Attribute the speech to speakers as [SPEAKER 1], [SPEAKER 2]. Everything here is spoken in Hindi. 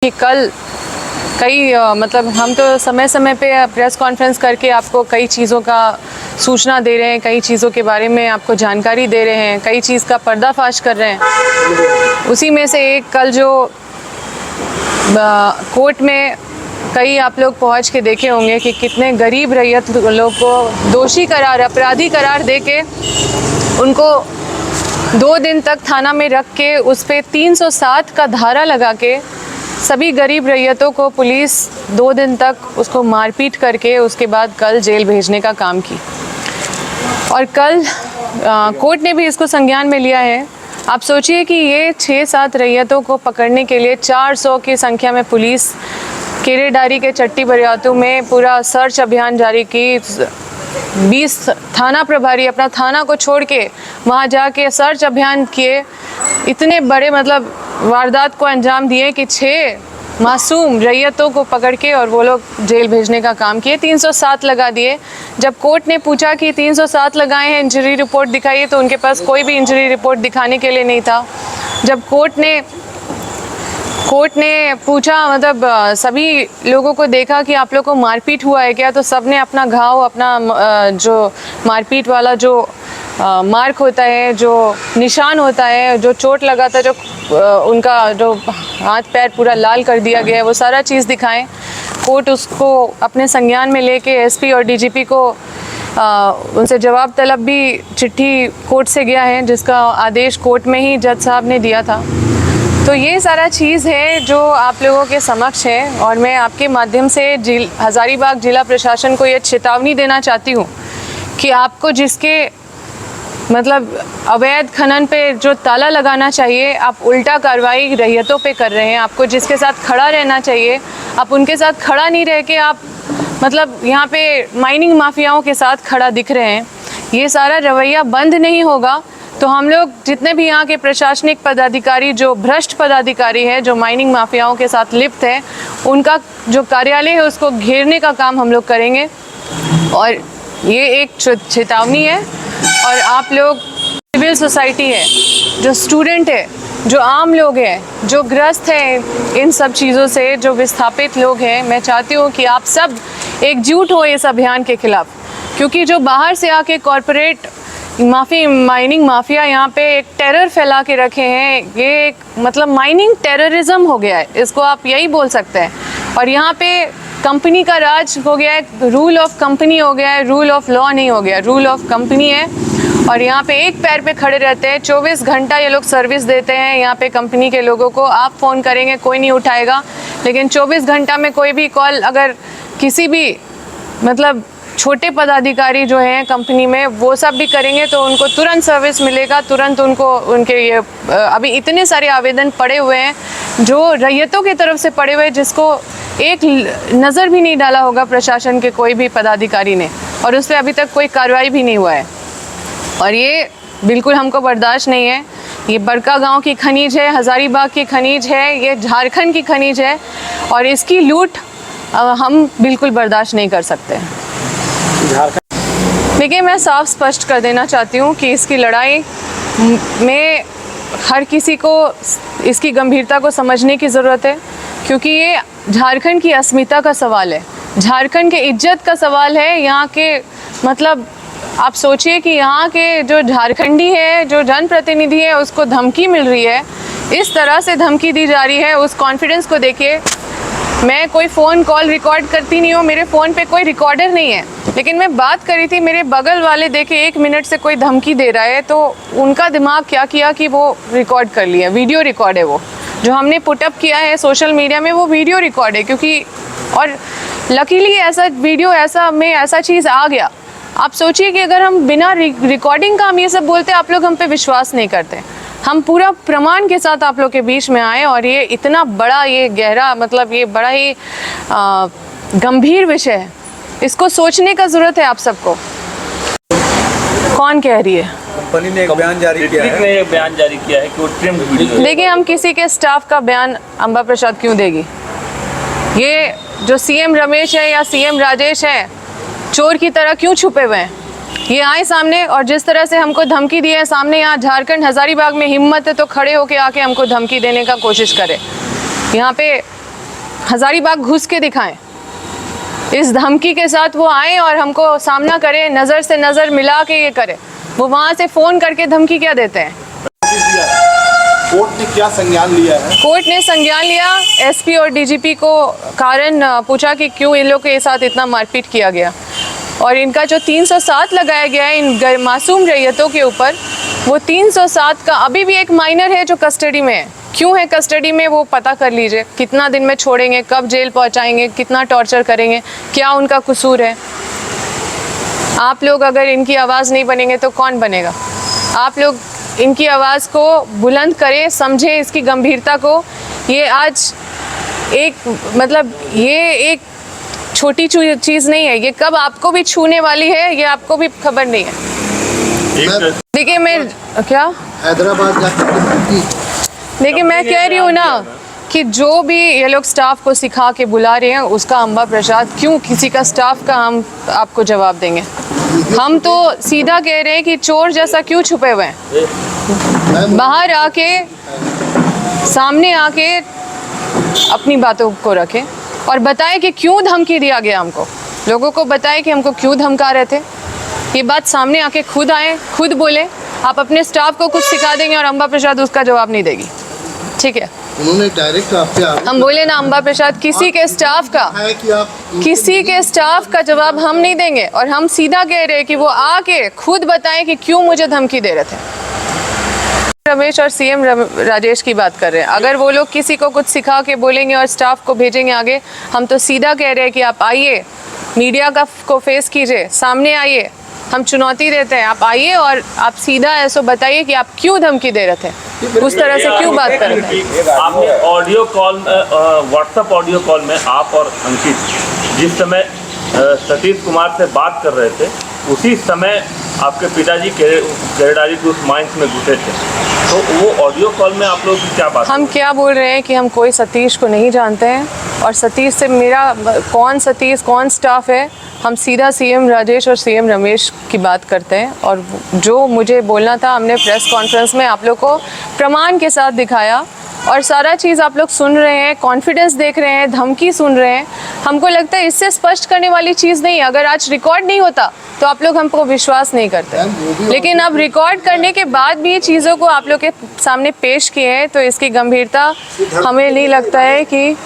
[SPEAKER 1] कि कल कई मतलब हम तो समय समय पे प्रेस कॉन्फ्रेंस करके आपको कई चीज़ों का सूचना दे रहे हैं, कई चीज़ों के बारे में आपको जानकारी दे रहे हैं, कई चीज़ का पर्दाफाश कर रहे हैं। उसी में से एक कल जो कोर्ट में कई आप लोग पहुंच के देखे होंगे कि कितने गरीब रैयत लोग को दोषी करार, अपराधी करार दे के उनको 2 दिन तक थाना में रख के उस पर 307 का धारा लगा के सभी गरीब रैयतों को पुलिस 2 दिन तक उसको मारपीट करके उसके बाद कल जेल भेजने का काम की। और कल कोर्ट ने भी इसको संज्ञान में लिया है। आप सोचिए कि ये 6-7 रैयतों को पकड़ने के लिए 400 की संख्या में पुलिस केरेडारी के चट्टी बरियातू में पूरा सर्च अभियान जारी की। 20 थाना प्रभारी अपना थाना को छोड़ के वहाँ जाके सर्च अभियान किए। इतने बड़े मतलब वारदात को अंजाम दिए कि 6 मासूम रैयतों को पकड़ के और वो लोग जेल भेजने का काम किए। 307 लगा दिए। जब कोर्ट ने पूछा कि 307 लगाए हैं, इंजरी रिपोर्ट दिखाइए, तो उनके पास कोई भी इंजरी रिपोर्ट दिखाने के लिए नहीं था। जब कोर्ट ने पूछा मतलब सभी लोगों को देखा कि आप लोग को मारपीट हुआ है क्या, तो सब ने अपना घाव, अपना जो मारपीट वाला जो मार्क होता है, जो निशान होता है, जो चोट लगा था, जो उनका जो हाथ पैर पूरा लाल कर दिया गया है, वो सारा चीज़ दिखाएं। कोर्ट उसको अपने संज्ञान में लेके एसपी और डीजीपी को उनसे जवाब तलब भी चिट्ठी कोर्ट से गया है, जिसका आदेश कोर्ट में ही जज साहब ने दिया था। तो ये सारा चीज़ है जो आप लोगों के समक्ष है, और मैं आपके माध्यम से हज़ारीबाग जिला प्रशासन को ये चेतावनी देना चाहती हूँ कि आपको जिसके मतलब अवैध खनन पे जो ताला लगाना चाहिए, आप उल्टा कार्रवाई रैयतों पे कर रहे हैं। आपको जिसके साथ खड़ा रहना चाहिए, आप उनके साथ खड़ा नहीं रह के आप मतलब यहाँ पे माइनिंग माफियाओं के साथ खड़ा दिख रहे हैं। ये सारा रवैया बंद नहीं होगा तो हम लोग जितने भी यहाँ के प्रशासनिक पदाधिकारी, जो भ्रष्ट पदाधिकारी हैं, जो माइनिंग माफियाओं के साथ लिप्त हैं, उनका जो कार्यालय है उसको घेरने का काम हम लोग करेंगे। और ये एक चेतावनी है। और आप लोग सिविल सोसाइटी है, जो स्टूडेंट है, जो आम लोग हैं, जो ग्रस्त हैं इन सब चीज़ों से, जो विस्थापित लोग हैं, मैं चाहती हूँ कि आप सब एकजुट हो इस अभियान के खिलाफ। क्योंकि जो बाहर से आके कॉरपोरेट माइनिंग माफिया यहाँ पे एक टेरर फैला के रखे हैं, ये एक मतलब माइनिंग टेररिज्म हो गया है, इसको आप यही बोल सकते हैं। और यहाँ पे कंपनी का राज हो गया है, रूल ऑफ कंपनी हो गया है, रूल ऑफ लॉ नहीं हो गया, रूल ऑफ कंपनी है। और यहाँ पे एक पैर पे खड़े रहते हैं, 24 घंटा ये लोग सर्विस देते हैं यहाँ पे कंपनी के लोगों को। आप फ़ोन करेंगे कोई नहीं उठाएगा, लेकिन 24 घंटा में कोई भी कॉल अगर किसी भी मतलब छोटे पदाधिकारी जो हैं कंपनी में वो सब भी करेंगे तो उनको तुरंत सर्विस मिलेगा, तुरंत उनको उनके ये अभी इतने सारे आवेदन पड़े हुए हैं जो रैयतों की तरफ से पड़े हुए हैं, जिसको एक नज़र भी नहीं डाला होगा प्रशासन के कोई भी पदाधिकारी ने, और उस पर अभी तक कोई कार्रवाई भी नहीं हुआ है। और ये बिल्कुल हमको बर्दाश्त नहीं है। ये बड़का गांव की खनिज है, हज़ारीबाग की खनिज है, ये झारखंड की खनिज है, और इसकी लूट हम बिल्कुल बर्दाश्त नहीं कर सकते। देखिए, मैं साफ स्पष्ट कर देना चाहती हूँ कि इसकी लड़ाई में हर किसी को इसकी गंभीरता को समझने की ज़रूरत है, क्योंकि ये झारखंड की अस्मिता का सवाल है, झारखंड के इज्जत का सवाल है। यहाँ के मतलब आप सोचिए कि यहाँ के जो झारखंडी है, जो जनप्रतिनिधि है, उसको धमकी मिल रही है, इस तरह से धमकी दी जा रही है। उस कॉन्फिडेंस को देखिए। मैं कोई फ़ोन कॉल रिकॉर्ड करती नहीं हूँ, मेरे फ़ोन पे कोई रिकॉर्डर नहीं है, लेकिन मैं बात करी थी, मेरे बगल वाले देखे 1 मिनट से कोई धमकी दे रहा है, तो उनका दिमाग क्या किया कि वो रिकॉर्ड कर लिया। वीडियो रिकॉर्ड है, वो जो हमने पुटअप किया है सोशल मीडिया में, वो वीडियो रिकॉर्ड है। क्योंकि और लकीली ऐसा वीडियो ऐसा चीज़ आ गया। आप सोचिए कि अगर हम बिना रिकॉर्डिंग का हम ये सब बोलते, आप लोग हम पे विश्वास नहीं करते। हम पूरा प्रमाण के साथ आप लोग के बीच में आए, और ये इतना बड़ा, ये गहरा मतलब ये बड़ा ही गंभीर विषय है, इसको सोचने का ज़रूरत है आप सबको। कौन कह रही है?
[SPEAKER 2] कंपनी ने एक बयान जारी किया है कि वो ट्रिम्ड वीडियो है।
[SPEAKER 1] देखिए, हम किसी के स्टाफ का बयान अंबा प्रसाद क्यों देगी? ये जो सीएम रमेश है या सीएम राजेश है, चोर की तरह क्यों छुपे हुए हैं? ये आए सामने, और जिस तरह से हमको धमकी दी है सामने, यहाँ झारखंड हज़ारीबाग में हिम्मत है तो खड़े होके आके हमको धमकी देने का कोशिश करे। यहाँ पे हजारीबाग घुस के दिखाएं। इस धमकी के साथ वो आए और हमको सामना करें, नज़र से नज़र मिला के ये करें। वो वहाँ से फ़ोन करके धमकी क्या देते हैं?
[SPEAKER 3] कोर्ट ने क्या संज्ञान लिया है?
[SPEAKER 1] कोर्ट ने संज्ञान लिया। एसपी और डीजीपी को कारण पूछा कि क्यों इन लोग के साथ इतना मारपीट किया गया, और इनका जो 307 लगाया गया है इन मासूम रैयतों के ऊपर, वो 307 का अभी भी एक माइनर है जो कस्टडी में है। क्यों है कस्टडी में वो पता कर लीजिए। कितना दिन में छोड़ेंगे, कब जेल पहुंचाएंगे, कितना टॉर्चर करेंगे, क्या उनका कसूर है? आप लोग अगर इनकी आवाज़ नहीं बनेंगे तो कौन बनेगा? आप लोग इनकी आवाज़ को बुलंद करें, समझें इसकी गंभीरता को। ये आज एक मतलब ये एक छोटी चीज़ नहीं है, ये कब आपको भी छूने वाली है ये आपको भी खबर नहीं है। देखिए मैं क्या
[SPEAKER 3] हैदराबाद
[SPEAKER 1] देखिए मैं कह रही हूँ ना कि जो भी ये लोग स्टाफ को सिखा के बुला रहे हैं उसका अम्बा प्रसाद, क्यों किसी का स्टाफ का हम आपको जवाब देंगे? हम तो सीधा कह रहे हैं कि चोर जैसा क्यों छुपे हुए हैं? बाहर आके सामने आके अपनी बातों को रखें और बताएं कि क्यों धमकी दिया गया हमको। लोगों को बताएं कि हमको क्यों धमका रहे थे। ये बात सामने आके खुद आए, खुद बोले। आप अपने स्टाफ को कुछ सिखा देंगे और अम्बा प्रसाद उसका जवाब नहीं देगी, ठीक है?
[SPEAKER 3] उन्होंने डायरेक्ट आपसे
[SPEAKER 1] हम बोले ना अम्बा प्रसाद किसी के स्टाफ का
[SPEAKER 3] है कि आप
[SPEAKER 1] किसी के स्टाफ का जवाब हम नहीं देंगे, और हम सीधा कह रहे हैं कि वो आके खुद बताएं कि क्यों मुझे धमकी दे रहे थे। रमेश और सीएम राजेश की बात कर रहे हैं। अगर वो लोग किसी को कुछ सिखा के बोलेंगे और स्टाफ को भेजेंगे आगे, हम तो सीधा कह रहे हैं कि आप आइए, मीडिया को फेस कीजिए, सामने आइए, हम चुनौती देते हैं। आप आइए और आप सीधा ऐसा बताइए कि आप क्यों धमकी दे रहे थे, उस तरह से क्यों बात कर रहे थे।
[SPEAKER 2] आपने audio call WhatsApp audio call में आप और अंकित जिस समय सतीश कुमार से बात कर रहे थे, उसी समय आपके पिताजी केरेडारी के उस माइंस में घुसे थे, तो वो ऑडियो कॉल में आप लोग की क्या बात?
[SPEAKER 1] हम क्या बोल रहे हैं कि हम कोई सतीश को नहीं जानते हैं, और सतीश से मेरा कौन सतीश कौन स्टाफ है, हम सीधा सीएम राजेश और सीएम रमेश की बात करते हैं। और जो मुझे बोलना था हमने प्रेस कॉन्फ्रेंस में आप लोग को प्रमाण के साथ दिखाया, और सारा चीज़ आप लोग सुन रहे हैं, कॉन्फिडेंस देख रहे हैं, धमकी सुन रहे हैं। हमको लगता है इससे स्पष्ट करने वाली चीज़ नहीं है। अगर आज रिकॉर्ड नहीं होता तो आप लोग हमको विश्वास नहीं करते, लेकिन अब रिकॉर्ड करने के बाद भी ये चीज़ों को आप लोग के सामने पेश किए हैं, तो इसकी गंभीरता हमें नहीं लगता है कि